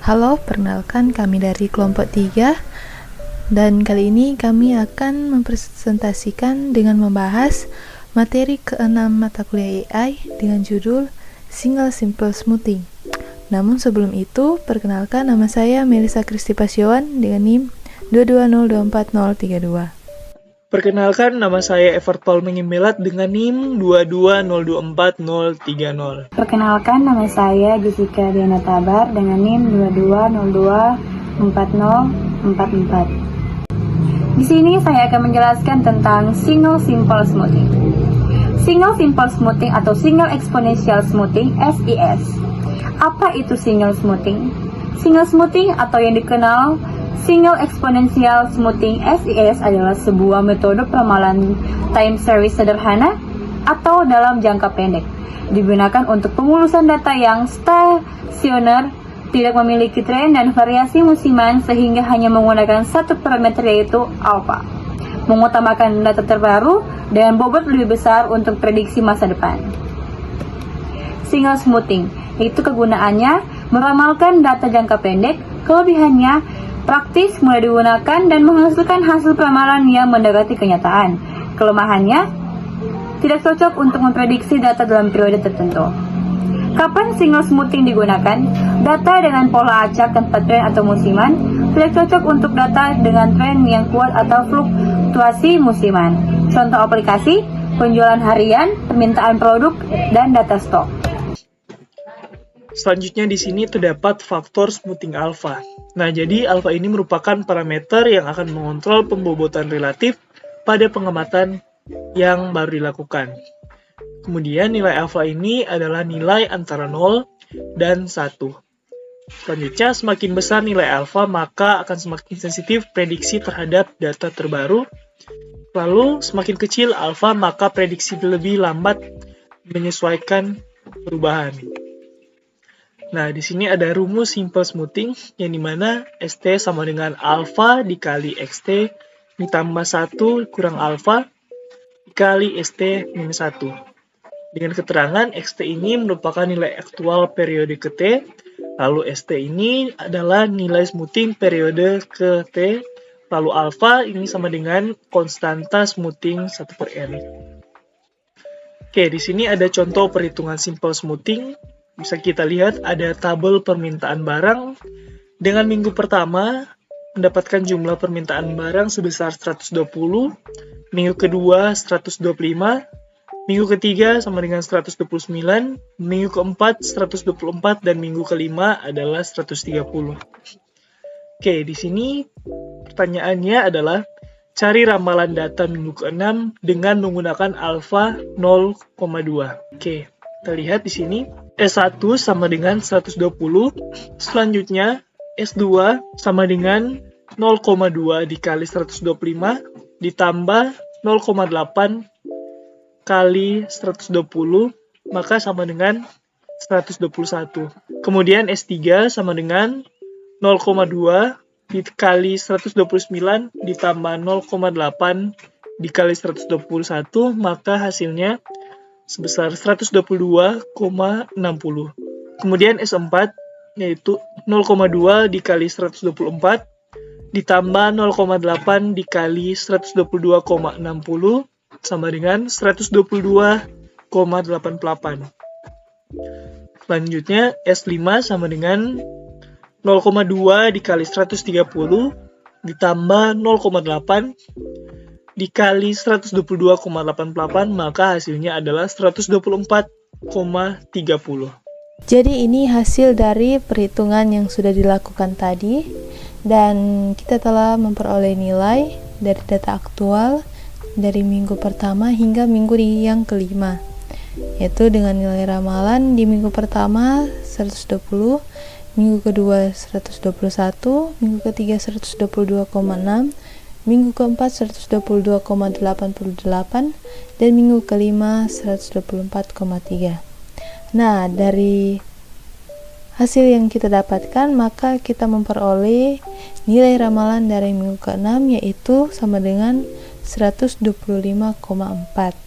Halo, perkenalkan kami dari kelompok 3 dan kali ini kami akan mempresentasikan dengan membahas materi ke-6 mata kuliah AI dengan judul Single Simple Smoothing. Namun sebelum itu, perkenalkan nama saya Melissa Kristi Pasyawan dengan NIM 220240032. Perkenalkan, nama saya Evert Paul Menyimilat dengan NIM 220240030. Perkenalkan, nama saya Jessica Diana Tabar dengan NIM 22024044. Di sini saya akan menjelaskan tentang Single Simple Smoothing. Single Simple Smoothing atau Single Exponential Smoothing (SES). Apa itu Single Smoothing? Single Smoothing atau yang dikenal Single Exponential Smoothing (SES) adalah sebuah metode peramalan time series sederhana atau dalam jangka pendek. Digunakan untuk pemulusan data yang stasioner, tidak memiliki tren dan variasi musiman sehingga hanya menggunakan satu parameter yaitu alpha. Mengutamakan data terbaru dan bobot lebih besar untuk prediksi masa depan. Single Smoothing itu kegunaannya meramalkan data jangka pendek. Kelebihannya praktis, mudah digunakan, dan menghasilkan hasil peramalan yang mendekati kenyataan. Kelemahannya, tidak cocok untuk memprediksi data dalam periode tertentu. Kapan single smoothing digunakan? Data dengan pola acak tanpa tren atau musiman tidak cocok untuk data dengan tren yang kuat atau fluktuasi musiman. Contoh aplikasi, penjualan harian, permintaan produk, dan data stok. Selanjutnya di sini terdapat faktor smoothing alpha. Nah, jadi alpha ini merupakan parameter yang akan mengontrol pembobotan relatif pada pengamatan yang baru dilakukan. Kemudian nilai alpha ini adalah nilai antara 0 dan 1. Selanjutnya, semakin besar nilai alpha, maka akan semakin sensitif prediksi terhadap data terbaru. Lalu, semakin kecil alpha, maka prediksi lebih lambat menyesuaikan perubahan. Nah, di sini ada rumus simple smoothing, yang dimana ST sama dengan alpha dikali XT ditambah 1 kurang alpha dikali ST minus 1. Dengan keterangan XT ini merupakan nilai aktual periode ke T, lalu ST ini adalah nilai smoothing periode ke T, lalu alpha ini sama dengan konstanta smoothing 1/n. Oke, di sini ada contoh perhitungan simple smoothing. Bisa kita lihat ada tabel permintaan barang. Dengan minggu pertama mendapatkan jumlah permintaan barang sebesar 120, minggu kedua 125, minggu ketiga sama dengan 129, minggu keempat 124, dan minggu kelima adalah 130. Oke, di sini pertanyaannya adalah cari ramalan data minggu ke-6 dengan menggunakan alpha 0,2. Oke, kita lihat di sini S1 sama dengan 120, selanjutnya S2 sama dengan 0,2 dikali 125 ditambah 0,8 kali 120, maka sama dengan 121. Kemudian S3 sama dengan 0,2 dikali 129 ditambah 0,8 dikali 121, maka hasilnya sebesar 122,60. Kemudian S4 yaitu 0,2 dikali 124 ditambah 0,8 dikali 122,60 sama dengan 122,88. Selanjutnya S5 sama dengan 0,2 dikali 130 ditambah 0,8 dikali 122,88, maka hasilnya adalah 124,30. Jadi ini hasil dari perhitungan yang sudah dilakukan tadi, dan kita telah memperoleh nilai dari data aktual dari minggu pertama hingga minggu yang kelima, yaitu dengan nilai ramalan di minggu pertama 120, minggu kedua 121, minggu ketiga 122,6, minggu keempat 122,88, dan minggu kelima 124,3. Nah, dari hasil yang kita dapatkan, maka kita memperoleh nilai ramalan dari minggu ke-6 yaitu sama dengan 125,4.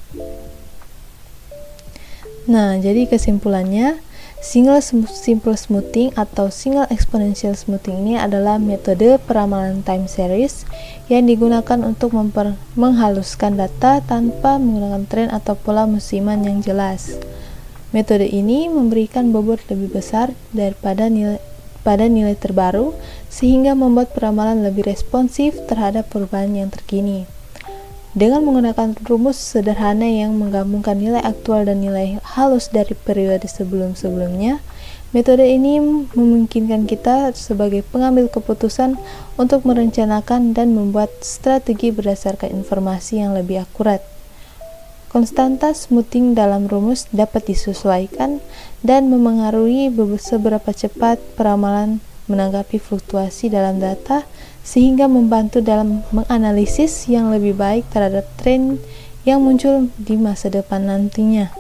Nah, jadi kesimpulannya, Single simple smoothing atau single exponential smoothing ini adalah metode peramalan time series yang digunakan untuk menghaluskan data tanpa menggunakan tren atau pola musiman yang jelas. Metode ini memberikan bobot lebih besar daripada nilai terbaru, sehingga membuat peramalan lebih responsif terhadap perubahan yang terkini. Dengan menggunakan rumus sederhana yang menggabungkan nilai aktual dan nilai halus dari periode sebelum-sebelumnya, metode ini memungkinkan kita sebagai pengambil keputusan untuk merencanakan dan membuat strategi berdasarkan informasi yang lebih akurat. Konstanta smoothing dalam rumus dapat disesuaikan dan memengaruhi seberapa cepat peramalan menanggapi fluktuasi dalam data, sehingga membantu dalam menganalisis yang lebih baik terhadap tren yang muncul di masa depan nantinya.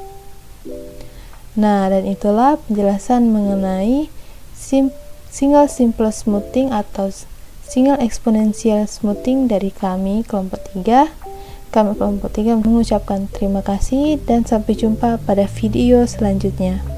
Nah, dan itulah penjelasan mengenai single simple smoothing atau single exponential smoothing dari kami kelompok 3. Kami kelompok 3 mengucapkan terima kasih dan sampai jumpa pada video selanjutnya.